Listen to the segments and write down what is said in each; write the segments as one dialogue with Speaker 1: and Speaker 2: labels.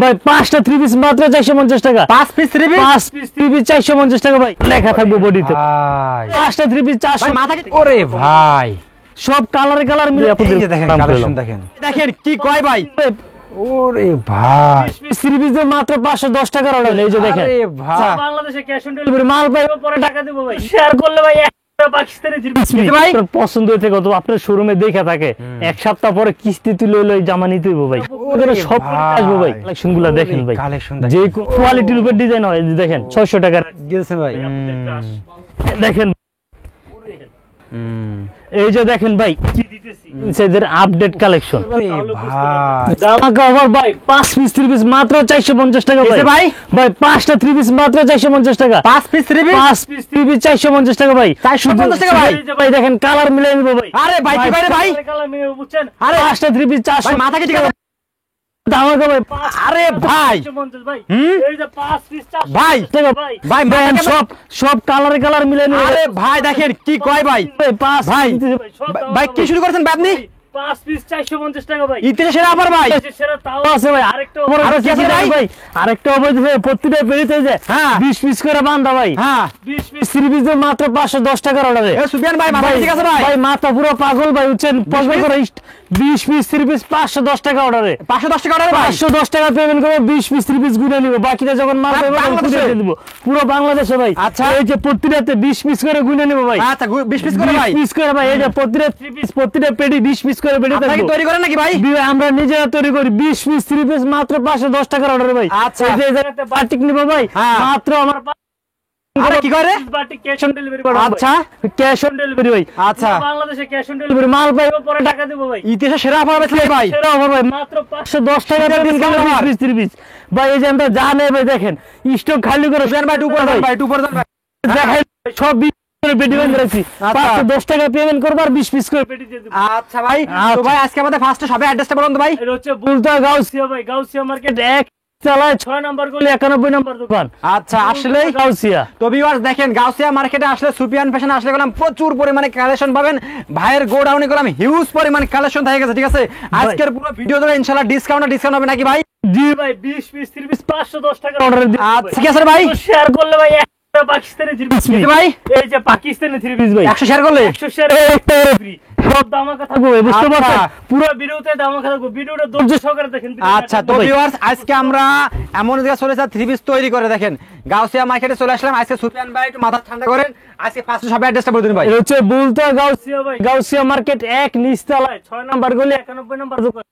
Speaker 1: ভাই 5টা 3 পিস মাত্র 450 টাকা।
Speaker 2: 5 পিস 3 পিস
Speaker 1: 5 পিস 3 পিস 450 টাকা ভাই, লেখা থাকবে বডিতে।
Speaker 2: ভাই
Speaker 1: 5টা 3 পিস 400।
Speaker 2: মাথা ওরে ভাই
Speaker 1: সব কালার মিলে
Speaker 2: এই যে দেখেন কালেকশন দেখেন কি কয় ভাই, ওরে ভাই
Speaker 1: 3 পিস মাত্র 510 টাকার অর্ডার। এই যে দেখেন,
Speaker 2: আরে ভাই
Speaker 1: বাংলাদেশে ক্যাশ অন ডেলিভারি, মাল পাইবো পরে টাকা দেব ভাই। শেয়ার করলে ভাই পাকিস্তানি 3 পিস ভাই পছন্দ হইতে কত আপনার শোরুমে দেখা থাকে, এক সপ্তাহ পরে কিস্তি তুলে লই জামা নিতে হইব ভাই। ওদের সব আসবে ভাই। কালেকশনগুলো দেখেন ভাই,
Speaker 2: কালেকশন
Speaker 1: যে কোয়ালিটির উপর ডিজাইন হয়। দেখেন 600 টাকার
Speaker 2: গেছে ভাই।
Speaker 1: দেখেন এই যে দেখেন ভাই কি দিতেছি, ইনসাইডের আপডেট কালেকশন
Speaker 2: ভাই
Speaker 1: জামা কভার ভাই 5 পিস 3 পিস মাত্র 450 টাকা ভাই।
Speaker 2: ভাই
Speaker 1: ভাই 5টা 3 পিস মাত্র 450 টাকা।
Speaker 2: 5 পিস 3 পিস
Speaker 1: 5 পিস 3 পিস 450 টাকা ভাই।
Speaker 2: 450 টাকা ভাই।
Speaker 1: এই যে ভাই দেখেন কালার মিলাই নিব ভাই।
Speaker 2: আরে ভাই কি বাইরে ভাই,
Speaker 1: কালার মিলাই বুঝছেন।
Speaker 2: আরে
Speaker 1: 5টা 3 পিস 400
Speaker 2: ভাই মাথা কি ঠিক আছে
Speaker 1: জামা কভার।
Speaker 2: আরে ভাই
Speaker 1: 450 ভাই।
Speaker 2: হুম?
Speaker 1: এই যে 5 পিস 400
Speaker 2: ভাই
Speaker 1: টাকা ভাই।
Speaker 2: ভাই
Speaker 1: দেখেন সব কালার মিলাই নিব।
Speaker 2: আরে ভাই দেখেন কি কয় ভাই,
Speaker 1: 5
Speaker 2: ভাই ভাই কি শুরু করেছেন ভাই আপনি?
Speaker 1: 5 পিস 450 টাকা ভাই।
Speaker 2: ইতিহাস সেরা আবার ভাই,
Speaker 1: সেরা তাও আছে ভাই। আরেকটা ওভার
Speaker 2: আরো কি আছে ভাই?
Speaker 1: আরেকটা ওভার দিছে প্রতিটা পেরিতে যে
Speaker 2: হ্যাঁ
Speaker 1: 20 পিস করে বান্দা ভাই।
Speaker 2: হ্যাঁ
Speaker 1: 20 পিস 3 পিস মাত্র 510 টাকার অর্ডারে।
Speaker 2: এ সুফিয়ান ভাই মাথা ঠিক আছে ভাই,
Speaker 1: ভাই মাথা পুরো পাগল ভাই, বুঝছেন। পছন্দ করে 20 পিস 3 পিস 510 টাকা অর্ডারে।
Speaker 2: 510 টাকা অর্ডার ভাই,
Speaker 1: 510 টাকা পেমেন্ট করে 20 পিস 3 পিস গুনে নিব, বাকিটা যখন মাল পাবো তখন
Speaker 2: বাংলাদেশে?
Speaker 1: গুনে দিব পুরো বাংলাদেশে ভাই।
Speaker 2: আচ্ছা।
Speaker 1: এই যে প্রতিটাতে 20 পিস করে গুনে নিব ভাই।
Speaker 2: আচ্ছা 20 পিস করে ভাই,
Speaker 1: 20 পিস করে ভাই। এই যে প্রতিটা 3 পিস প্রতিটা পেডি 20 পিস করে পেডি
Speaker 2: আপনারা কি
Speaker 1: থাকবে।
Speaker 2: তৈরি করেন নাকি ভাই?
Speaker 1: আমরা নিজেরা তৈরি করি। 20 পিস 3 পিস মাত্র 510 টাকার অর্ডারে ভাই।
Speaker 2: আচ্ছা।
Speaker 1: এই যে এই জায়গাতে বাটিক নিব ভাই,
Speaker 2: হ্যাঁ।
Speaker 1: মাত্র আমার
Speaker 2: আরে কি করে
Speaker 1: বাটিক ক্যাশ অন ডেলিভারি করব।
Speaker 2: আচ্ছা
Speaker 1: ক্যাশ অন ডেলিভারি ভাই।
Speaker 2: আচ্ছা
Speaker 1: বাংলাদেশে ক্যাশ অন ডেলিভারি, মাল পাইবো পরে টাকা দেব ভাই।
Speaker 2: ইতিহাস সেরা অফার আছে ভাই,
Speaker 1: সেরা অফার ভাই, মাত্র 510 টাকা
Speaker 2: শীতের
Speaker 1: পেমেন্ট
Speaker 2: discount
Speaker 1: করলে
Speaker 2: offer।
Speaker 1: 20 পিস 3 পিস ভাই। এই যে আমরা যা নেই ভাই দেখেন স্টক খালি করে
Speaker 2: সুফিয়ান ভাই 2% ভাই 2% ভাই
Speaker 1: দেখেন সব 20 করে পেটি বান্ধ রাখছি।
Speaker 2: আচ্ছা।
Speaker 1: 510 টাকা পেমেন্ট করব আর 20 পিস করে পেটি দিয়ে দেব।
Speaker 2: আচ্ছা ভাই তো ভাই আজকে আমাদের ফার্স্টে সবে অ্যাড্রেসটা বলুন তো ভাই।
Speaker 1: এটা হচ্ছে বুলতা গাউসিয়া ভাই, গাউসিয়া মার্কেট 1 চালায় 6 নাম্বার গলি 91 নাম্বার দোকান।
Speaker 2: আচ্ছা আসলেই
Speaker 1: গাউসিয়া।
Speaker 2: তো ভিউয়ার্স দেখেন গাউসিয়া মার্কেটে আসলে সুফিয়ান ফ্যাশন আসলে গেলাম প্রচুর পরিমাণে কালেকশন পাবেন। ভাইয়ের গোডাউনে গেলাম হিউজ পরিমাণে কালেকশন থাকে গেছে, ঠিক আছে। আজকের পুরো ভিডিও ধরে ইনশাআল্লাহ ডিসকাউন্ট হবে নাকি ভাই?
Speaker 1: জি ভাই 20 পিস 3 পিস 510 টাকা অর্ডার দিন।
Speaker 2: আচ্ছা ঠিক আছে ভাই,
Speaker 1: শেয়ার করলে ভাই একটা পাকিস্তানি 3 পিস
Speaker 2: ঠিক ভাই
Speaker 1: এই যে পাকিস্তানি 3 পিস ভাই
Speaker 2: 100 শেয়ার করলে
Speaker 1: 100 শেয়ার একটা ফ্রি। সব দামাকা থাকবে ভাই, বুঝতে
Speaker 2: আচ্ছা।
Speaker 1: পারছেন। পুরো ভিডিওতে দামাকা থাকবে, ভিডিওটা ধৈর্য সহকারে দেখেন।
Speaker 2: আচ্ছা তো ভিউয়ার্স আজকে আমরা এমন জায়গা চলে যাচ্ছি 3 পিস তৈরি করে দেখেন গাউসিয়া মার্কেটে চলে আসলাম। আজকে সুফিয়ান ভাই একটু মাথা ঠান্ডা করেন, আজকে ফার্স্টে সব অ্যাড্রেসটা বলে দিন ভাই।
Speaker 1: এটা হচ্ছে বুলতা গাউসিয়া ভাই, গাউসিয়া মার্কেট 1 নিচতলায় 6 নাম্বার গলি 91 নাম্বার দোকান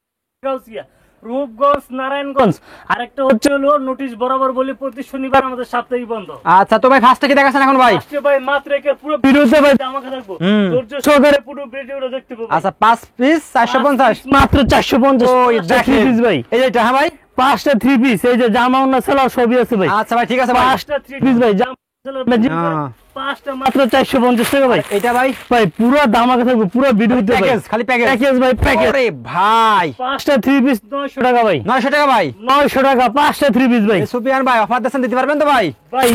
Speaker 1: গাউসিয়া, রূপগঞ্জ নারায়ণগঞ্জ। আরেকটা হচ্ছে হলো নোটিশ বরাবর বলি প্রতি শনিবার আমাদের সাপ্তাহিক বন্ধ।
Speaker 2: আচ্ছা তো ভাই ফার্স্টে কি দেখাচ্ছেন এখন ভাই?
Speaker 1: আজকে ভাই মাত্র একের পুরো ভিডিওতে ভাই দামাকা থাকবো, ধৈর্য সহকারে পুরো ভিডিওটা দেখতে পাবো।
Speaker 2: আচ্ছা 5 পিস 450
Speaker 1: মাত্র 450
Speaker 2: ওই দেখেন
Speaker 1: পিস ভাই।
Speaker 2: এই যে এটা হ্যাঁ ভাই
Speaker 1: 5টা 3 পিস এই যে জামা ওন্না সেলার সবই আছে ভাই।
Speaker 2: আচ্ছা ভাই ঠিক আছে ভাই
Speaker 1: 5টা 3 পিস ভাই জামা সেলার ম্যাচিং করে
Speaker 2: হ্যাঁ।
Speaker 1: 5টা মাত্র 450 টাকা ভাই।
Speaker 2: এটা ভাই
Speaker 1: ভাই পুরো দামাকা থাকবে পুরো ভিডিওতে ভাই।
Speaker 2: প্যাকেজ খালি প্যাকেজ
Speaker 1: ভাই প্যাকেজ।
Speaker 2: আরে ভাই
Speaker 1: 5টা 3 পিস 900 টাকা ভাই।
Speaker 2: 900 টাকা ভাই
Speaker 1: 900 টাকা 5টা 3 পিস ভাই।
Speaker 2: এই সুফিয়ান ভাই অফার দেন দিতে পারবেন তো ভাই?
Speaker 1: ভাই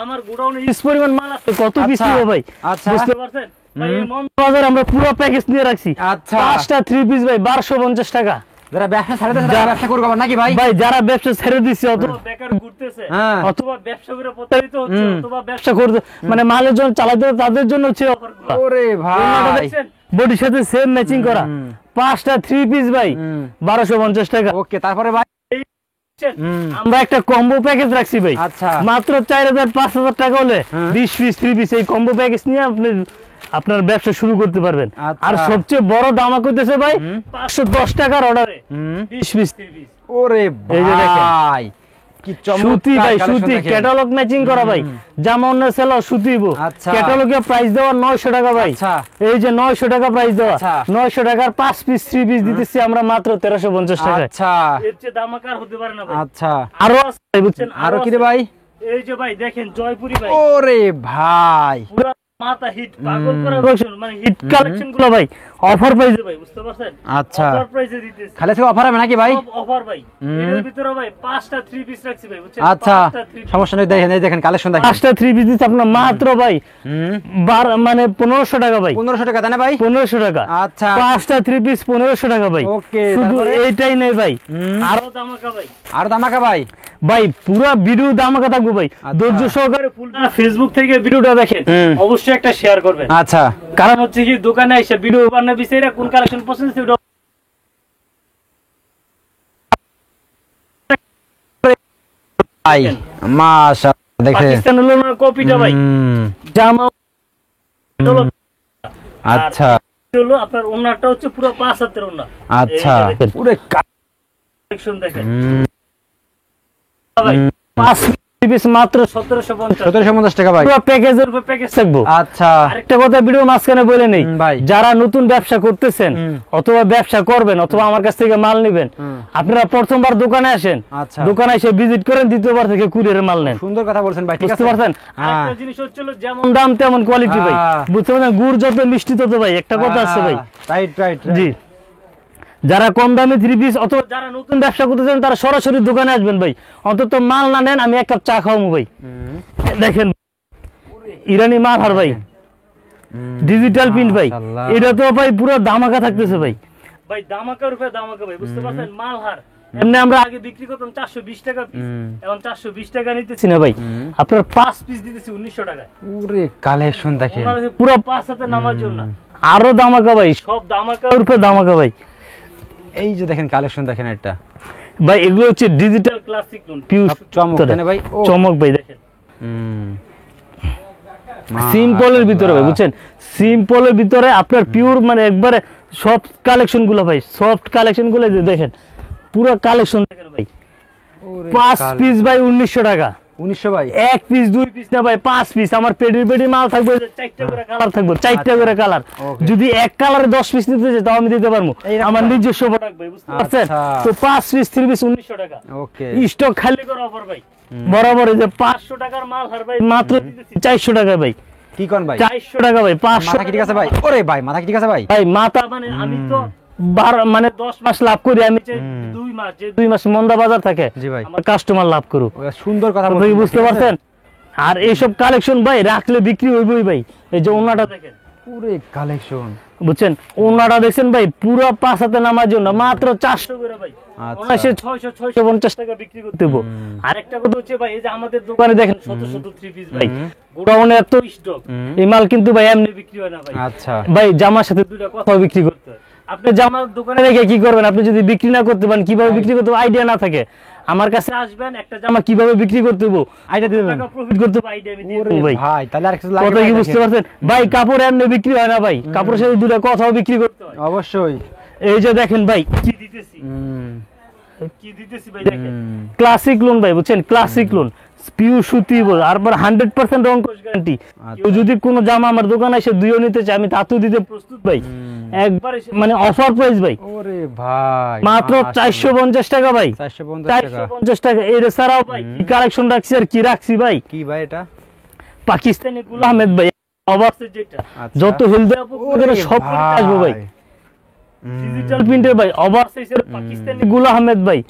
Speaker 1: আমার গোডাউনে ইস পরিমাণ মাল আছে, কত পিস
Speaker 2: আচ্ছা,
Speaker 1: নিব ভাই?
Speaker 2: আচ্ছা।
Speaker 1: বুঝতে পারছেন ভাই। এই মন্দাবাজার আমরা পুরো প্যাকেজ নিয়ে রাখছি।
Speaker 2: আচ্ছা
Speaker 1: 5টা 3 পিস ভাই 1250 টাকা।
Speaker 2: যারা ব্যবসা ছাড়ে দেন যারা ব্যবসা করবে আবার নাকি ভাই?
Speaker 1: ভাই যারা ব্যবসা ছেড়ে দিচ্ছে অথবা বেকার ঘুরতেছে
Speaker 2: হ্যাঁ।
Speaker 1: অথবা ব্যবসা করে প্রতারিত হচ্ছে অথবা ব্যবসা করতে মানে মালের জন্য চালাতে তাদের জন্য হচ্ছে অফারগুলো।
Speaker 2: ওরে ভাই
Speaker 1: বডির সাথে সেম ম্যাচিং করা 5টা 3 পিস ভাই 1250 টাকা।
Speaker 2: ওকে তারপরে ভাই
Speaker 1: আমরা একটা কম্বো প্যাকেজ রাখছি ভাই।
Speaker 2: আচ্ছা
Speaker 1: মাত্র 4000 5000 টাকা হলে 20 পিস 3 পিস এই কম্বো প্যাকেজ নিয়ে আপনি আপনার ব্যবসা শুরু করতে পারবেন।
Speaker 2: আচ্ছা।
Speaker 1: আর সবচেয়ে বড় দামা করতেছে ভাই 510 টাকার অর্ডারে 20 পিস 3 পিস।
Speaker 2: ওরে
Speaker 1: এই যে দেখেন।
Speaker 2: ভাই কি
Speaker 1: সুতি
Speaker 2: চমৎকার
Speaker 1: ভাই
Speaker 2: কালেকশন
Speaker 1: সুতি
Speaker 2: দেখেন।
Speaker 1: ক্যাটালগ ম্যাচিং করা ভাই জামা অন্য সেলা সুতিব।
Speaker 2: আচ্ছা।
Speaker 1: ক্যাটালগে প্রাইস দেওয়া 900 টাকা ভাই।
Speaker 2: আচ্ছা।
Speaker 1: এই যে 900 টাকা প্রাইস দেওয়া
Speaker 2: আচ্ছা।
Speaker 1: 900 টাকার 5 পিস 3 পিস দিতেছি আমরা মাত্র 1350 টাকা।
Speaker 2: আচ্ছা
Speaker 1: এর চেয়ে দামাকার হতে পারে না ভাই।
Speaker 2: আচ্ছা
Speaker 1: আরো আছে বুঝছেন
Speaker 2: আরো কি রে ভাই?
Speaker 1: এই যে ভাই দেখেন জয়পুরি ভাই
Speaker 2: ওরে ভাই
Speaker 1: পুরো মাথা হিট পাগল করে কালেকশন, মানে হিট কালেকশন গুলো ভাই অফার প্রাইসে ভাই, বুঝতে পারছেন?
Speaker 2: আচ্ছা।
Speaker 1: অফার প্রাইসে দিতেছি।
Speaker 2: খালি থেকে অফার হবে নাকি ভাই?
Speaker 1: সব অফার ভাই। এর ভিতরে ভাই 5টা 3 পিস রাখছি ভাই, বুঝছেন?
Speaker 2: আচ্ছা
Speaker 1: 5টা 3 পিস।
Speaker 2: সমস্যা নেই, দেখেন এই দেখেন কালেকশন দেখেন।
Speaker 1: 5টা 3 পিস দিতে আপনার মাত্র ভাই মানে 1500 টাকা ভাই।
Speaker 2: 1500 টাকা তাই না ভাই?
Speaker 1: 1500 টাকা।
Speaker 2: আচ্ছা
Speaker 1: 5টা 3 পিস 1500 টাকা ভাই।
Speaker 2: ওকে,
Speaker 1: শুধু
Speaker 2: তারপরে?
Speaker 1: এইটাই নেই ভাই, আরো দামাকা ভাই।
Speaker 2: আর দামাকা ভাই?
Speaker 1: ভাই পুরো ভিডিও দামাকা থাকবে ভাই, ধৈর্য সহকারে ফুলটা ফেসবুক থেকে ভিডিওটা দেখেন, অবশ্যই একটা শেয়ার করবেন।
Speaker 2: আচ্ছা
Speaker 1: কারণ হচ্ছে কি দোকানে এসে ভিডিও বানানো বিষয়টা কোন কালেকশন পছন্দ হচ্ছে ওটা
Speaker 2: ভাই মাশাআল্লাহ দেখেন।
Speaker 1: পাকিস্তান হলো না কপিটা ভাই, জামা হলো
Speaker 2: আচ্ছা
Speaker 1: হলো আপনার ওন্নাটা হচ্ছে পুরো 5 হাতের ওন্না।
Speaker 2: আচ্ছা পুরো
Speaker 1: কালেকশন দেখেন ভাই, 5 পিস মাত্র 1750
Speaker 2: 1750 টাকা ভাই।
Speaker 1: পুরো প্যাকেজের উপর প্যাকেজ থাকবো।
Speaker 2: আচ্ছা
Speaker 1: আরেকটা কথা ভিডিও মাঝখানে বলে নেই
Speaker 2: ভাই,
Speaker 1: যারা নতুন ব্যবসা করতেছেন অথবা ব্যবসা করবেন অথবা আমার কাছ থেকে মাল নেবেন, আপনারা প্রথমবার দোকানে আসেন,
Speaker 2: আচ্ছা
Speaker 1: দোকানে এসে ভিজিট করেন, দ্বিতীয়বার থেকে কুরিয়ারের মাল নেন।
Speaker 2: সুন্দর কথা বলছেন ভাই, ঠিক
Speaker 1: বুঝতে
Speaker 2: আছে
Speaker 1: পারছেন? আরেকটা জিনিস হচ্ছে হলো যেমন দাম তেমন কোয়ালিটি ভাই, বুঝতে পারছেন? গুড় যত মিষ্টি তত ভাই, একটা কথা আছে ভাই।
Speaker 2: রাইট রাইট
Speaker 1: জি, যারা কম দামে 3 পিস অথবা যারা নতুন ব্যবসা করতেছেন তারা সরাসরি দোকানে আসবেন ভাই, অন্তত মাল না নেন আমি এক কাপ চা খাওয়াবো ভাই। দেখেন ইরানি মাল হার ভাই, ডিজিটাল প্রিন্ট ভাই, এটা তো ভাই পুরো দামাকা থাকতেছে ভাই। ভাই দামাকার উপরে দামাকা ভাই, বুঝতে পারছেন? মাল হার এমনি আমরা আগে বিক্রি করতাম 420 টাকা পিস, এখন 420 টাকা নিতেছি না ভাই, আপনার 5 পিস দিতেছি 1900 টাকায়।
Speaker 2: পুরো কালেকশন দেখেন,
Speaker 1: পুরো 5 হাতে নামার জন্য আরো দামাকা ভাই, সব দামাকার উপরে দামাকা ভাই।
Speaker 2: এই যে দেখেন কালেকশন দেখেন একটা
Speaker 1: ভাই, এগুলো হচ্ছে ডিজিটাল ক্লাসিক লোন, পিওর
Speaker 2: চমক তাই না ভাই?
Speaker 1: চমক ভাই দেখেন, সিম্পলের ভিতরে ভাই, বুঝছেন? সিম্পলের ভিতরে আপনার পিওর মানে একবারে সব কালেকশন গুলো ভাই, সফট কালেকশন গুলো যে দেখেন, পুরো কালেকশন দেখেন ভাই। 5 পিস ভাই 1900 টাকা।
Speaker 2: 1900 ভাই?
Speaker 1: 1 পিস 2 পিস না ভাই, 5 পিস। আমার পেডি মাল থাকবে 4টা করে কালার থাকবে, 4টা করে কালার। যদি এক কালারে 10 পিস নিতে চাই তাও আমি দিতে পারবো, আমার নিজস্ব প্রোডাক্ট ভাই, বুঝতে পারছেন? তো 5 পিস 3 পিস 1900 টাকা।
Speaker 2: ওকে,
Speaker 1: স্টক খালি করে অফার ভাই, বরাবর এই যে 500 টাকার মাল হার ভাই মাত্র দিতেছি 400 টাকা ভাই।
Speaker 2: কি কোন ভাই?
Speaker 1: 400 টাকা ভাই, 500
Speaker 2: মাথা কি ঠিক আছে ভাই? ওরে ভাই মাথা কি ঠিক আছে ভাই?
Speaker 1: ভাই মাথা মানে আমি তো 10 মাস লাভ করি, আমি চাই 2 মাস মন্দা বাজার থাকে
Speaker 2: জি ভাই,
Speaker 1: আমার কাস্টমার লাভ করুক।
Speaker 2: সুন্দর কথা
Speaker 1: আপনি
Speaker 2: বলছেন,
Speaker 1: বুঝতে পারছেন? আর এইসব কালেকশন ভাই রাখলে বিক্রি হইবই ভাই। এই যে ওনাটা দেখেন,
Speaker 2: পুরো কালেকশন
Speaker 1: বুঝছেন? ওনাটা দেখছেন ভাই, পুরো 5 হাতে নামার জন্য মাত্র 400 করে ভাই।
Speaker 2: আচ্ছা।
Speaker 1: 650 টাকা বিক্রি করতে হবে। আরেকটা কথা হচ্ছে ভাই, এই যে আমাদের দোকানে দেখেন শত শত 3 পিস ভাই, গোডাউনে এত স্টক, এই মাল কিন্তু ভাই এমনি বিক্রি হয় না ভাই।
Speaker 2: আচ্ছা
Speaker 1: ভাই জামার সাথে দুইটা কথা বিক্রি করতে হয়। আপনি জামা দোকানে রেখে কি করবেন? আপনি যদি বিক্রি না করতে পারেন, কিভাবে বিক্রি করতে হবে আইডিয়া না থাকে, আমার কাছে আসবেন, একটা জামা কিভাবে বিক্রি করতে হবে আইডিয়া দিবেন, টাকা প্রফিট করতে হবে আইডিয়া আমি দিয়ে দেব ভাই।
Speaker 2: ভাই তাহলে আর কিছু লাগে
Speaker 1: কথা কি বুঝতে পারছেন ভাই? কাপড় এমনি বিক্রি হয় না ভাই, কাপড়ের সাথে দুইটা কথাও বিক্রি করতে হয়
Speaker 2: অবশ্যই।
Speaker 1: এই যে দেখেন ভাই কি দিতেছি, কি দিতেছি ভাই দেখেন, ক্লাসিক লোন ভাই, বুঝছেন? ক্লাসিক লোন, পিওর সুতি বল, আর 100% রং কোশ গ্যারান্টি। কেউ যদি কোনো জামা আমার দোকানে এসে দুইও নিতে চায় আমি তাতেও দিতে প্রস্তুত ভাই, একবারে মানে অফার প্রাইস ভাই।
Speaker 2: ওরে ভাই
Speaker 1: মাত্র 450 টাকা ভাই, 450 টাকা। এর ছাড়াও ভাই কি কালেকশন রাখছি আর কি রাখছি ভাই,
Speaker 2: কি ভাই এটা?
Speaker 1: পাকিস্তানি গুল আহমেদ ভাই, ওভারসেট যেটা যত হেলদি আপু সব আসবে ভাই, ডিজিটাল প্রিন্টের ভাই, ওভারসাইজের পাকিস্তানি গুল আহমেদ ভাই,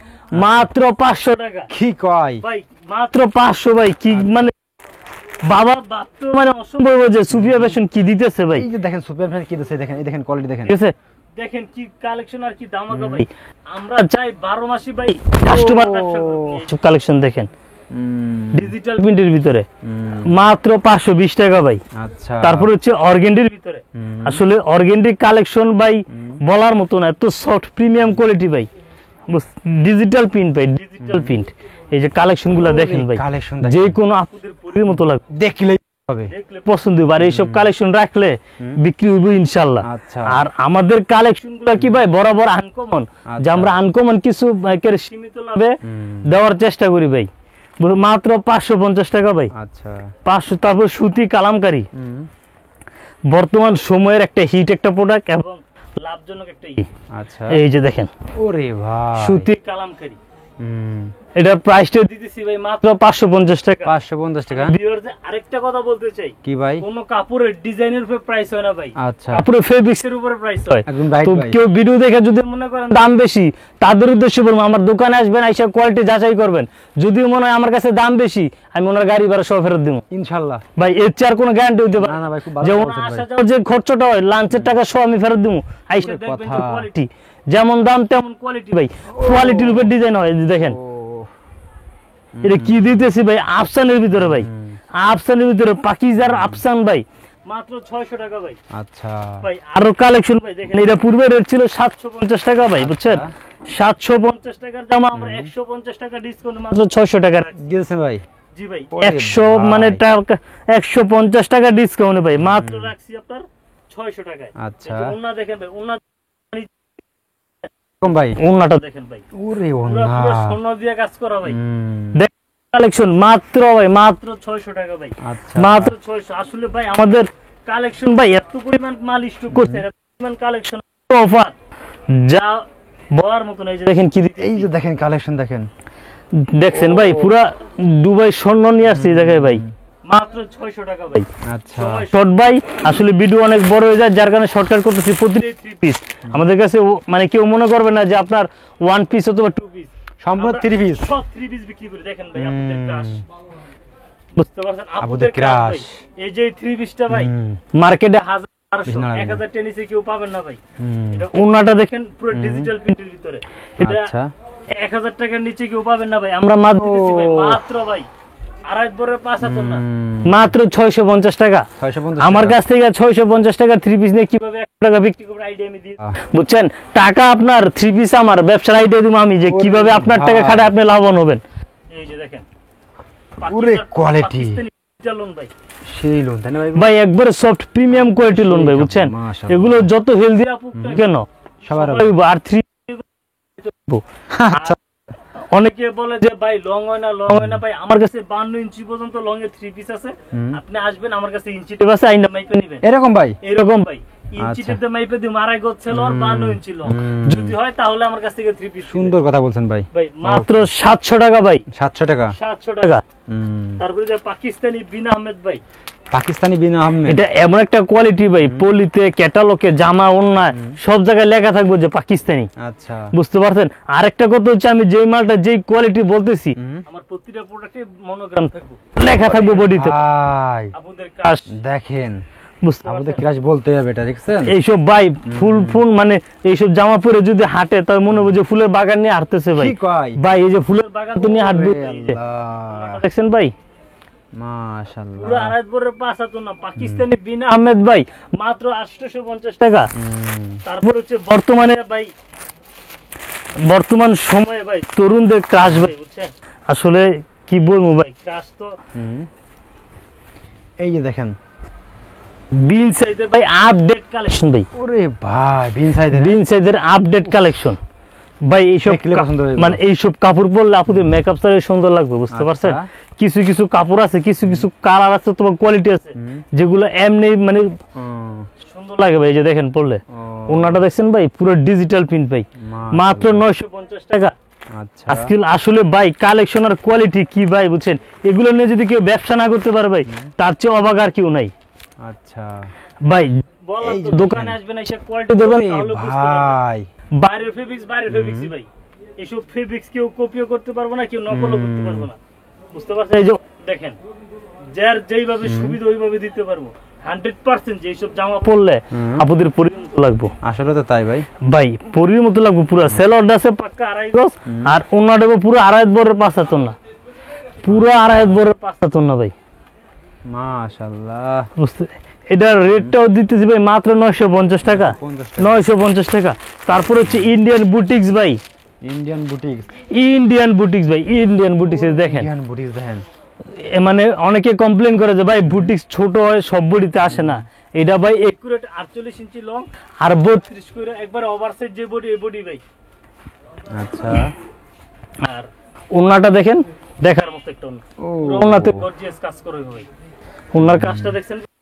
Speaker 1: মাত্র 500 টাকা।
Speaker 2: কি কয়
Speaker 1: ভাই মাত্র 500 ভাই, কি মানে বাবা বাপ তো মানে অসম্ভব যে সুফিয়া ফ্যাশন কি দিতেছে ভাই।
Speaker 2: এই যে দেখেন সুপার ফ্যান কি দিতেছে, দেখেন এই দেখেন কোয়ালিটি দেখেন,
Speaker 1: ঠিক আছে? দেখেন কি কালেকশন আর কি দামাকা ভাই। আমরা চাই 12 মাসই ভাই কাস্টমার ব্যবসা করব। সব কালেকশন দেখেন ডিজিটাল প্রিন্টের ভিতরে মাত্র 520 টাকা ভাই।
Speaker 2: আচ্ছা
Speaker 1: তারপর হচ্ছে অর্গেন্ডির ভিতরে, আসলে অর্গেন্ডি কালেকশন ভাই বলার মতো না, এত সফট প্রিমিয়াম কোয়ালিটি ভাই, ডিজিটাল প্রিন্ট ভাই, ডিজিটাল প্রিন্ট। এই যে কালেকশন গুলা দেখেন ভাই,
Speaker 2: কালেকশন
Speaker 1: যে কোনো আপুদের পরির মতো লাগবে,
Speaker 2: দেখলেই হবে,
Speaker 1: দেখলে পছন্দ হবে। আর এইসব কালেকশন রাখলে বিক্রি হবে ইনশাআল্লাহ।
Speaker 2: আচ্ছা
Speaker 1: আর আমাদের কালেকশন গুলা কি ভাই বরাবর আনকমন, যে আমরা আনকমন কিছু একেবারে সীমিত লাভে দেওয়ার চেষ্টা করি ভাই। মাত্র 550 টাকা ভাই।
Speaker 2: আচ্ছা
Speaker 1: 500। তারপর সুতি কালামকারী, বর্তমান সময়ের একটা হিট একটা প্রোডাক্ট এবং লাভজনক একটা
Speaker 2: আচ্ছা।
Speaker 1: এই যে দেখেন
Speaker 2: ওরে ভাই
Speaker 1: সুতি কালামকারী, এটার প্রাইসটা দিতেছি ভাই মাত্র 550 টাকা।
Speaker 2: 550 টাকা।
Speaker 1: ভিউয়ারদের আরেকটা কথা বলতে চাই,
Speaker 2: কি ভাই?
Speaker 1: কোন কাপড়ের ডিজাইনের উপর প্রাইস হয় না ভাই,
Speaker 2: আচ্ছা,
Speaker 1: কাপড়ের ফেব্রিক্স এর উপরে প্রাইস হয়।
Speaker 2: একদম রাইট
Speaker 1: তো
Speaker 2: ভাই।
Speaker 1: কেউ ভিডিও দেখে যদি মনে করেন দাম বেশি, তাদের উদ্দেশ্যে বলবো আমার দোকানে আসবেন, আইসা কোয়ালিটি যাচাই করবেন। যদি মনে হয় আমার কাছে দাম বেশি, আমি ওনার গাড়ি ভাড়া সহ ফেরত দিব
Speaker 2: ইনশাআল্লাহ
Speaker 1: ভাই। এর চেয়ে আর কোনো গ্যারান্টি হইতে পারে
Speaker 2: না,
Speaker 1: না
Speaker 2: না ভাই, খুব ভালো
Speaker 1: যে
Speaker 2: বলছেন
Speaker 1: ওনার
Speaker 2: ভাই।
Speaker 1: আসা যাওয়ার যে খরচটা হয়, লাঞ্চের টাকা সহ আমি ফেরত দিব। আইসা
Speaker 2: ওরে
Speaker 1: দেখবেন
Speaker 2: কথা।
Speaker 1: কোয়ালিটি, যেমন দাম তেমন কোয়ালিটি ভাই। কোয়ালিটির উপর ডিজাইন হয়, এই যে দেখেন এটা কি দিতেছি ভাই, আফসানের ভিতরে ভাই, আফসানের ভিতরে পাকিজার আফসান ভাই, মাত্র 600 টাকা ভাই।
Speaker 2: আচ্ছা
Speaker 1: ভাই আরো কালেকশন ভাই দেখেন, এটা পূর্বে রেট ছিল 750 টাকা ভাই, বুঝছেন? 750 টাকার জামা আমরা 150 টাকা ডিসকাউন্ট মাত্র 600 টাকা রাখছি।
Speaker 2: দিয়েছেন ভাই।
Speaker 1: জি ভাই,
Speaker 2: ওরে
Speaker 1: 100
Speaker 2: ভাই।
Speaker 1: মানে টাকা 150 টাকা ডিসকাউন্ট ভাই, মাত্র রাখছি আপনার 600 টাকায়।
Speaker 2: আচ্ছা।
Speaker 1: এই যে ওন্না দেখেন ভাই, ওন্না
Speaker 2: কম ভাই।
Speaker 1: ওন্নাটা দেখেন ভাই,
Speaker 2: ওরে
Speaker 1: পুরো
Speaker 2: ওনা।
Speaker 1: পুরো সোনা দিয়ে কাজ করা ভাই। কালেকশন মাত্র ভাই মাত্র 600 টাকা ভাই,
Speaker 2: আচ্ছা।
Speaker 1: মাত্র 600। আসলে ভাই আমাদের কালেকশন ভাই এত পরিমাণ মাল স্টক করছে, এত পরিমাণ কালেকশন অফার যা বলার মতো না। এই যে দেখেন কি
Speaker 2: এই যে দেখেন কালেকশন দেখেন।
Speaker 1: দেখছেন ভাই, পুরা দুবাই স্বর্ণ নিয়ে আসছে এই জায়গায় ভাই, মাত্র 600 টাকা ভাই।
Speaker 2: আচ্ছা
Speaker 1: শর্ট ভাই, আসলে ভিডিও অনেক বড় হয়ে যায়, যার কারণে শর্টকাট করতেছি। প্রতিটি 3 পিস আমাদের কাছে মানে কেউ মনে করবে না যে আপনার 1 পিস অথবা 2 পিস,
Speaker 2: সম্পূর্ণ 3 পিস।
Speaker 1: সব 3 পিস বিক্রি করে। দেখেন ভাই আপনাদের ক্রাশ, বুঝতে পারছেন?
Speaker 2: আপুদের
Speaker 1: আপুদের
Speaker 2: crush।
Speaker 1: ক্রাশ ভাই। এই যে 3 পিসটা ভাই মার্কেটে 1000
Speaker 2: না,
Speaker 1: 1000 টাকা নিচে কেউ পাবেন না ভাই। এটা ওন্নাটা দেখেন পুরো ডিজিটাল প্রিন্টের ভিতরে, এটা
Speaker 2: আচ্ছা
Speaker 1: 1000 টাকার নিচে কেউ পাবেন না ভাই। আমরা মাত্র দিতেছি ভাই মাত্র ভাই আড়াই বরের 5 হাত না, মাত্র 650 টাকা।
Speaker 2: 650
Speaker 1: আমার কাছ থেকে 650 টাকা 3 পিস নিয়ে কিভাবে 1 টাকা বিক্রি করব আইডিয়া আমি দিই, বুঝছেন? টাকা আপনার 3 পিস আমার ব্যবসার আইডিয়া দিব আমি, যে কিভাবে আপনার টাকা খাটে আপনি লাভবান হবেন। এই যে দেখেন
Speaker 2: ওরে কোয়ালিটি।
Speaker 1: পাকিস্তানি লোন ভাই,
Speaker 2: সেই লোন তাই না ভাই?
Speaker 1: ভাই একবারে সফট প্রিমিয়াম কোয়ালিটি লোন ভাই, বুঝছেন?
Speaker 2: মাশাআল্লাহ।
Speaker 1: এগুলো যত হেলদি আপু কেন
Speaker 2: সবার
Speaker 1: সবাই আর 3 অনেকে বলে যে ভাই লং হয় না, লং হয় না। ভাই আমার কাছে 52 ইঞ্চি পর্যন্ত লং এর 3 পিস আছে, আপনি আসবেন আমার কাছে ইঞ্চি টেপ আছে, আইনা মাইপে নেবেন।
Speaker 2: এরকম ভাই?
Speaker 1: এরকম ভাই ইঞ্চি
Speaker 2: আচ্ছা।
Speaker 1: টেপে মাইপে দিই, মারাই গচ্ছিল আর 52 ইঞ্চি লং যদি হয় তাহলে আমার কাছ থেকে 3 পিস
Speaker 2: সুন্দর কথা বলছেন ভাই।
Speaker 1: ভাই মাত্র 700 টাকা ভাই,
Speaker 2: 700 টাকা।
Speaker 1: 700 টাকা। তারপরে যে পাকিস্তানি বিন আহমেদ ভাই,
Speaker 2: পাকিস্তানি বিন আহমেদ।
Speaker 1: এটা এমন একটা কোয়ালিটি ভাই, পলিতে ক্যাটালগে জামা ওন্না সব জায়গায় লেখা থাকবে যে পাকিস্তানি,
Speaker 2: আচ্ছা
Speaker 1: বুঝতে পারছেন? আরেকটা কথা হচ্ছে আমি যেই মালটা যেই কোয়ালিটি বলতেছি, আমার প্রতিটা প্রোডাক্টে মনোগ্রাম থাকবে, লেখা থাকবে বডিতে
Speaker 2: ভাই
Speaker 1: আপনাদের কাজ,
Speaker 2: দেখেন
Speaker 1: বুঝতে
Speaker 2: আমাদের
Speaker 1: পারছেন?
Speaker 2: ক্রাশ বলতে হবে এটা, দেখছেন?
Speaker 1: এইসব ভাই ফুল ফুল মানে এইসব জামা পরে যদি হাঁটে তার মনে হবে যে ফুলের বাগান নিয়ে হাঁটতেছে ভাই।
Speaker 2: কি কয়?
Speaker 1: ভাই এই যে ফুলের বাগান তো নিয়ে হাঁটবে,
Speaker 2: ওরে আল্লাহ,
Speaker 1: দেখছেন ভাই?
Speaker 2: মাশাআল্লাহ।
Speaker 1: পুরো আড়াই বরের 5 হাত না, পাকিস্তানি বিন আহমেদ ভাই মাত্র 850 টাকা। তারপর হচ্ছে বর্তমানে ভাই, বর্তমান সময়ে ভাই তরুণদের ক্রাশ ভাই, বুঝছেন? আসলে কি বলবো ভাই, ক্রাশ তো
Speaker 2: এই যে দেখেন
Speaker 1: বিন সাইজের ভাই আপডেট কালেকশন ভাই,
Speaker 2: ওরে ভাই বিন সাইদের।
Speaker 1: বিন সাইজের আপডেট কালেকশন ভাই। এইসব
Speaker 2: দেখলে পছন্দ হয়ে যাবে।
Speaker 1: মানে এইসব কাপড় পরলে আপনাদের মেকআপ সারে সুন্দর লাগবে, বুঝতে পারছেন? কিছু কিছু কাপড় আছে, কিছু কিছু কালার আছে, তোমার কোয়ালিটি আছে যেগুলো এমনি মানে সুন্দর লাগে ভাই। এই যে দেখেন পরলে ওন্নাটা দেখছেন ভাই, পুরো ডিজিটাল প্রিন্ট ভাই, মাত্র 950 টাকা।
Speaker 2: আচ্ছা
Speaker 1: আজকে আসলে ভাই কালেকশন আর কোয়ালিটি কি ভাই, বুঝছেন? এগুলো নিয়ে যদি কেউ ব্যবসা না করতে পারে ভাই, তার চেয়ে অবাক আর কেউ নাই
Speaker 2: আচ্ছা
Speaker 1: ভাই। এই যে দোকানে আসবেন, এসে কোয়ালিটি দেখবেন তাহলে বুঝতে পারবেন।
Speaker 2: ভাই
Speaker 1: বাইরের ফেব্রিক্স ভাই, এইসব ফেব্রিক্স কেউ কপিও করতে পারবে না, কেউ নকলও করতে পারবে না, বুঝতে পারছেন? এই যে দেখেন যার যেইভাবে সুবিধা ওইভাবে দিতে পারবো। 100% যে এইসব জামা পরলে আপনাদের পরির মতো লাগবে।
Speaker 2: আসলে তো তাই ভাই।
Speaker 1: ভাই পরির মতো লাগবে, পুরো সেলর আছে পাক্কা 2.5 গজ, আর ওন্না দেবো পুরো 2.5 বরের 5 হাত না, পুরো 2.5 বরের 5 হাত না ভাই,
Speaker 2: মাশাআল্লাহ।
Speaker 1: বুঝতে? এটার রেটটাও দিতেছি ভাই মাত্র 950 টাকা, 950 টাকা। তারপর হচ্ছে ইন্ডিয়ান বুটিক্স ভাই,
Speaker 2: ইন্ডিয়ান বুটিক।
Speaker 1: ইন্ডিয়ান বুটিক্স ভাই, ইন্ডিয়ান বুটিক্স দেখেন।
Speaker 2: ইন্ডিয়ান বুটিক দেখেন,
Speaker 1: মানে অনেকে কমপ্লেন করে যে ভাই বুটিক্স ছোট হয়, সব বডিতে আসে না। এটা ভাই একুরেট 48 ইঞ্চি লং আর 32 করে একবার ওভারসাইজ যে বডি, এই বডি ভাই।
Speaker 2: আচ্ছা
Speaker 1: আর ওন্নাটা দেখেন, দেখার মতো একটা ওন্না,
Speaker 2: ও
Speaker 1: ওন্নাতে গর্জিয়াস কাজ করে ভাই। ওন্নার কাজটা দেখছেন, পুরো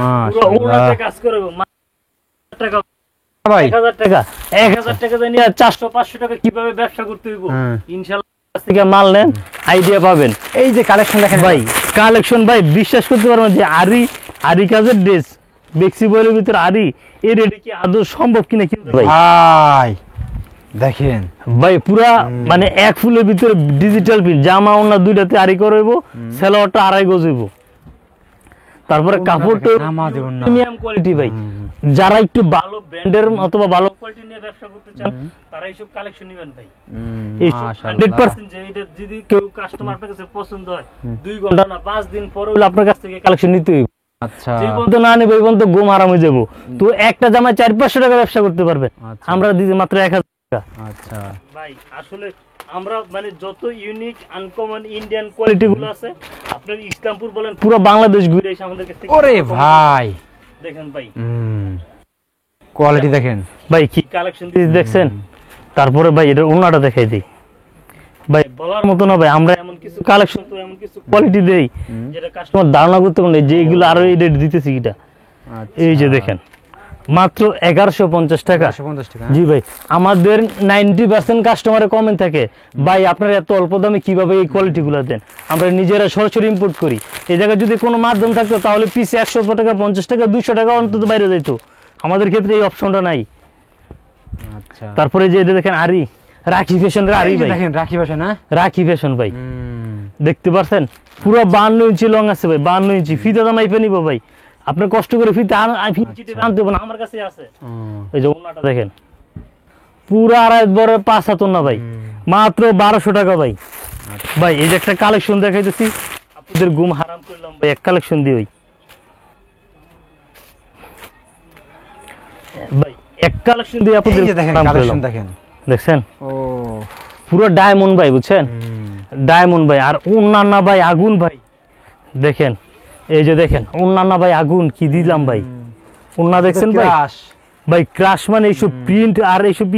Speaker 2: মাশাআল্লাহ
Speaker 1: ওন্নাতে কাজ করে টাকা
Speaker 2: ভাই।
Speaker 1: 1000 টাকা। 1000 টাকা দিয়ে নিয়ে 400-500 টাকা কিভাবে ব্যবসা করতে হইব ইনশাআল্লাহ কাছ থেকে মাল নেন, আইডিয়া পাবেন।
Speaker 2: এই যে কালেকশন দেখেন
Speaker 1: ভাই কালেকশন ভাই বিশ্বাস করতে পারবেন যে আরি কাজের ড্রেস বেক্সি বইয়ের ভিতরে আরি এই রেটে কি আদৌ সম্ভব কিনা কিন্তু ভাই
Speaker 2: ভাই দেখেন
Speaker 1: ভাই পুরা মানে এক ফুলের ভিতরে ডিজিটাল প্রিন্ট, জামা ওনা দুইটাতে আরি করব, সালোয়ারটা 2.5 গজ হইব। তারপরে কাপড়টা প্রিমিয়াম কোয়ালিটি ভাই। যারা একটু ভালো ব্র্যান্ডের অথবা ভালো কোয়ালিটি নিয়ে ব্যবসা করতে চান তারা এইসব কালেকশন নেবেন ভাই। এই 100% যে এটা যদি কেউ কাস্টমার আপনার কাছে পছন্দ হয় 2 ঘন্টা না 5 দিন পরে হলে আপনার কাছ থেকে কালেকশন নিতে হইব।
Speaker 2: আচ্ছা
Speaker 1: যে পর্যন্ত না নেবে ওই পর্যন্ত ঘুম হারাম হয়ে যাবো। তো একটা জামায় 400-500 টাকা ব্যবসা করতে পারবেন, আমরা দিতে মাত্র 1000 টাকা।
Speaker 2: আচ্ছা
Speaker 1: ভাই আসলে আমরা মানে যত ইউনিক আনকমন ইন্ডিয়ান কোয়ালিটি গুলো আছে আপনার ইসলামপুর বলেন পুরো বাংলাদেশ ঘুরে এসে আমাদের কাছ থেকে
Speaker 2: ওরে ভাই
Speaker 1: দেখেন ভাই
Speaker 2: কোয়ালিটি দেখেন
Speaker 1: ভাই কি কালেকশন দিয়েছি দেখছেন। তারপরে ভাই এটা ওনাটা দেখাই দিই ভাই, বলার মতো না ভাই, আমরা এমন কিছু কালেকশন তো এমন কিছু কোয়ালিটি দেই যেটা কাস্টমার ধারণা করতে পারে যে এগুলো আরো এই রেট দিতেছি কিটা। এই যে দেখেন মাত্র 1150 টাকা।
Speaker 2: 1150 টাকা
Speaker 1: জি ভাই, আমাদের 90% কাস্টমারের কমেন্ট থাকে ভাই আপনারা এত অল্প দামে কিভাবে এই কোয়ালিটি গুলো দেন, আমরা নিজেরা সরাসরি ইম্পোর্ট করি। এই জায়গায় যদি কোনো মাধ্যম থাকতো তাহলে পিসে 100 টাকা 50 টাকা 200 টাকা অন্তত বাইরে যাইতো, আমাদের ক্ষেত্রে এই অপশনটা নাই।
Speaker 2: আচ্ছা
Speaker 1: তারপরে যে এটা দেখেন আরি রাখি ফ্যাশনের আরি ভাই,
Speaker 2: দেখেন রাখি ফ্যাশন না
Speaker 1: রাখি ফ্যাশন ভাই দেখতে পাচ্ছেন পুরো 52 ইঞ্চি লং আছে ভাই, 52 ইঞ্চি ফিতা দাম আইপে নিব ভাই, আপনি কষ্ট করে ফিতা আনতে হবে না, আমার কাছে আছে। এই যে ওনাটা দেখেন পুরো আড়াই বড় 5 হাত না ভাই, মাত্র 1200 টাকা ভাই। ভাই এই যে একটা কালেকশন দেখাইতেছি আপনাদের ঘুম হারাম করলাম ভাই, এক কালেকশন দিই ভাই, এক কালেকশন দিয়ে আপনাদের
Speaker 2: দেখেন কালেকশন দেখেন
Speaker 1: দেখছেন
Speaker 2: ও
Speaker 1: পুরো ডায়মন্ড ভাই বুঝছেন, ডায়মন্ড ভাই। আর অন্যান্য ভাই আগুন ভাই দেখেন, এই যে দেখেন অন্যান্য ভাই আগুন কি দিলাম ভাই, অন্যা দেখছেন ভাই ভাই ক্রাশ মানে এইসব প্রিন্ট আর এইসব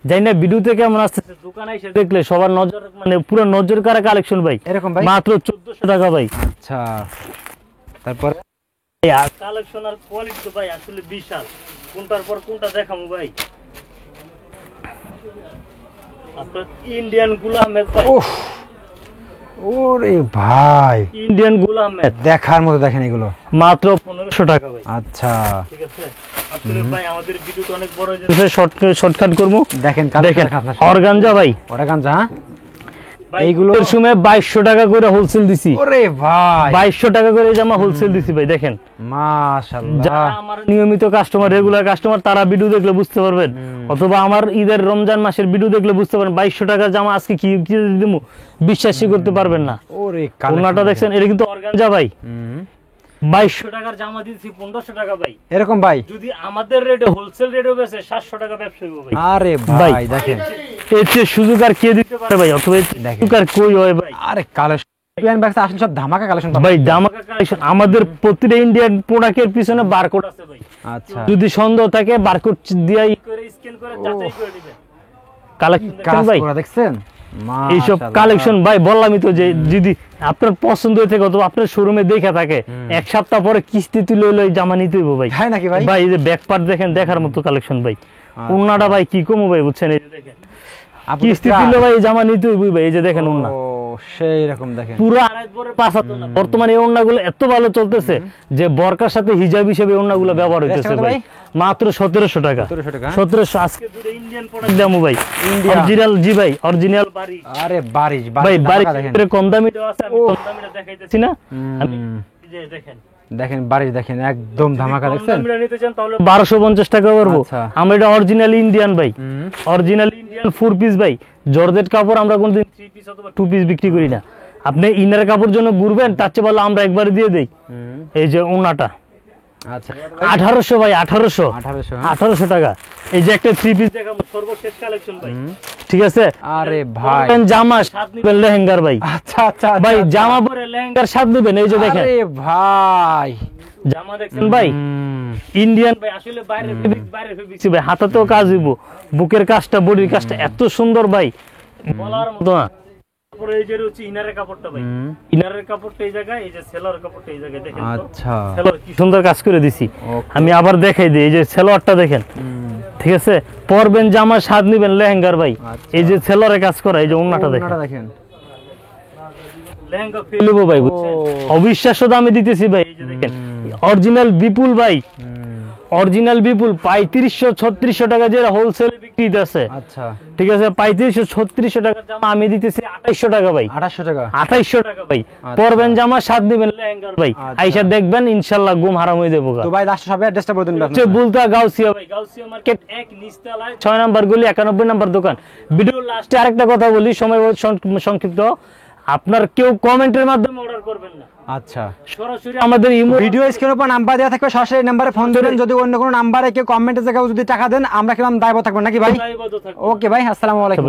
Speaker 1: যাই না ভিডিওতে কেমন আসতেছে দোকানে এসে দেখলে সবার নজর মানে পুরো নজর কাড়া কালেকশন ভাই,
Speaker 2: এরকম ভাই
Speaker 1: মাত্র 1400 টাকা ভাই।
Speaker 2: আচ্ছা তারপরে
Speaker 1: কালেকশন আর কোয়ালিটি তো ভাই আসলে বিশাল, কোনটার পর কোনটা দেখাবো ভাই। আপনার ইন্ডিয়ান গুলাম ভাই,
Speaker 2: ওরে ভাই
Speaker 1: ইন্ডিয়ান গুলাম
Speaker 2: দেখার মতো দেখেন এগুলো
Speaker 1: মাত্র 1500 টাকা ভাই।
Speaker 2: আচ্ছা
Speaker 1: ঠিক আছে আসলে ভাই আমাদের ভিডিও তো অনেক বড় হয়ে যাচ্ছে, শর্টকাট করব।
Speaker 2: দেখেন
Speaker 1: দেখেন অর্গানজা ভাই,
Speaker 2: অর্গানজা
Speaker 1: এইগুলো সময় 2200 টাকা করে হোলসেল দিছি।
Speaker 2: ওরে ভাই
Speaker 1: 2200 টাকা করে জামা হোলসেল দিছি ভাই দেখেন।
Speaker 2: মাশাআল্লাহ
Speaker 1: যারা আমার নিয়মিত কাস্টমার রেগুলার কাস্টমার তারা ভিডিও দেখলে বুঝতে পারবেন, অথবা আমার ঈদের রমজান মাসের ভিডিও দেখলে বুঝতে পারবেন 2200 টাকা জামা আজকে কি কি দিমু বিশ্বাসই করতে পারবেন না।
Speaker 2: ওরে
Speaker 1: কোনটা দেখছেন এটা কিন্তু অর্গানজা ভাই, 2200 টাকার জামা দিছি 1500 টাকা ভাই,
Speaker 2: এরকম ভাই
Speaker 1: যদি আমাদের রেটে হোলসেল রেটে বেচে 700 টাকা ব্যবসা হইব ভাই।
Speaker 2: আরে ভাই দেখেন
Speaker 1: এর চেয়ে সুযোগ আর কে দিতে পারে ভাই, অথবা সুযোগ আর কই হয় ভাই।
Speaker 2: আরে কালেকশন আসলে সব ধামাকা কালেকশন
Speaker 1: ভাই, ধামাকা কালেকশন। আমাদের প্রতিটা ইন্ডিয়ান প্রোডাক্টের পিছনে বারকোড আছে ভাই,
Speaker 2: আচ্ছা
Speaker 1: যদি সন্দেহ থাকে বারকোড দিয়ে করে স্ক্যান করে যাচাই করে দিবেন। কালেকশন দেখেন ভাই,
Speaker 2: দেখছেন
Speaker 1: এইসব কালেকশন ভাই বললামই তো যে যদি আপনার পছন্দ হয়ে থাকে অথবা আপনার শোরুমে দেখে থাকে এক সপ্তাহ পরে কিস্তি তুলে লই জামা নিতে হইব ভাই।
Speaker 2: হ্যাঁ নাকি ভাই?
Speaker 1: ভাই এই যে ব্যাক পার্ট দেখেন দেখার মতো কালেকশন ভাই, ওন্নাটা ভাই কি কমো ভাই বুঝছেন, এই যে দেখেন কিস্তি তুলে ভাই জামা নিতে হইব ভাই। এই যে দেখেন ওন্না
Speaker 2: সেই রকম দেখেন
Speaker 1: পুরো আড়াই বরের 5 হাত না। বর্তমানে এই ওন্নাগুলো এত ভালো চলতেছে যে বরকার সাথে হিজাব হিসেবে ওন্নাগুলো ব্যবহার হইতেছে ভাই, মাত্র 1700 টাকা। 1700 আজকে দুটো ইন্ডিয়ান প্রোডাক্ট দামু ভাই, অরিজিনাল। জি ভাই অরিজিনাল বাড়ি।
Speaker 2: আরে বারিশ
Speaker 1: ভাই বাড়ি ভিতরে কম দামি দেওয়া আছে, আমি কম দামিটা দেখাইতেছি না, আমি এই যে দেখেন
Speaker 2: দেখেন বারিশ দেখেন একদম ধামাকা দেখছেন।
Speaker 1: দামিটা নিতে চান তাহলে 1250 টাকা করব। আমরা এটা অরিজিনাল ইন্ডিয়ান ভাই, অরিজিনাল ইন্ডিয়ান 4 পিস ভাই। জর্জেট কাপড় আমরা কোনদিন 3 পিস অথবা 2 পিস বিক্রি করি না। আপনি ইনার কাপড় জন্য ঘুরবেন তার চেয়ে ভালো আমরা একবারে দিয়ে দেই। এই যে ওনাটা
Speaker 2: আচ্ছা
Speaker 1: 1800 ভাই, 1800 টাকা। এই যে একটা 3 পিস দেখাবো সর্বশেষ কালেকশন ভাই, ঠিক আছে।
Speaker 2: আরে ভাই
Speaker 1: জামা সাত নিবেন লেহেঙ্গার ভাই।
Speaker 2: আচ্ছা আচ্ছা
Speaker 1: ভাই জামা পরে লেহেঙ্গার সাত নিবেন। এই যে দেখেন
Speaker 2: আরে ভাই
Speaker 1: জামা দেখছেন ভাই ইন্ডিয়ান ভাই, আসলে বাইরে ফেব্রিক্স ভাই, হাতাতেও কাজ হইব, বুকের কাজটা বডির কাজটা এত সুন্দর ভাই বলার মতো না। তারপরে এই যে হচ্ছে ইনারের কাপড়টা ভাই, ইনারের কাপড়টা এই জায়গায়, এই যে সেলোয়ার কাপড়টা এই জায়গায় দেখেন।
Speaker 2: আচ্ছা
Speaker 1: সেলোয়ার কি সুন্দর কাজ করে দিছি। আমি আবার দেখাই দিই, এই যে সেলোয়ারটা দেখেন ঠিক আছে, পরবেন জামার স্বাদ নিবেন লেহেঙ্গার ভাই।
Speaker 2: আচ্ছা।
Speaker 1: এই যে সেলরে কাজ করা, এই যে ওন্নাটা দেখেন,
Speaker 2: ওন্নাটা দেখেন
Speaker 1: লেহেঙ্গা ফেলবো ভাই, বুঝছেন?
Speaker 2: ও।
Speaker 1: অবিশ্বাস্য দামে দিতেছি ভাই। এই যে দেখেন অরিজিনাল বিপুল ভাই, অরিজিনাল বিপুল 3500-3600 টাকা যে হোলসেল বিক্রি আছে,
Speaker 2: আচ্ছা
Speaker 1: ঠিক আছে, 3500-3600 টাকার জামা আমি দিতেছি 2800 টাকা ভাই,
Speaker 2: 2800 টাকা
Speaker 1: 2800 টাকা ভাই। পরবেন জামা স্বাদ দিবেন লেহেঙ্গার ভাই,
Speaker 2: আচ্ছা।
Speaker 1: আইসা দেখবেন ইনশাআল্লাহ ঘুম হারাম হয়ে যাবো।
Speaker 2: তো ভাই লাস্ট সবাই অ্যাড্রেসটা বলে দিন ভাই
Speaker 1: হচ্ছে বুলতা গাউসিয়া ভাই, গাউসিয়া মার্কেট 1 নিচতলায় 6 নাম্বার গলি 91 নাম্বার দোকান। ভিডিও লাস্টে আরেকটা কথা বলি, সময় সংক্ষিপ্ত, আপনার কেউ কমেন্টের মাধ্যমে অর্ডার করবেন না,
Speaker 2: আচ্ছা
Speaker 1: সরাসরি আমাদের ইমো
Speaker 2: ভিডিও স্ক্রিনের উপর নাম্বার দেওয়া থাকবে, সরাসরি নাম্বারে ফোন দিবেন। যদি অন্য কোনো নাম্বারে কেউ কমেন্টে কেউ যদি টাকা দেন আমরা কিরকম দায়বদ্ধ থাকবো নাকি ভাই?
Speaker 1: দায়বদ্ধ থাকবে।
Speaker 2: ওকে ভাই, আসসালামু আলাইকুম।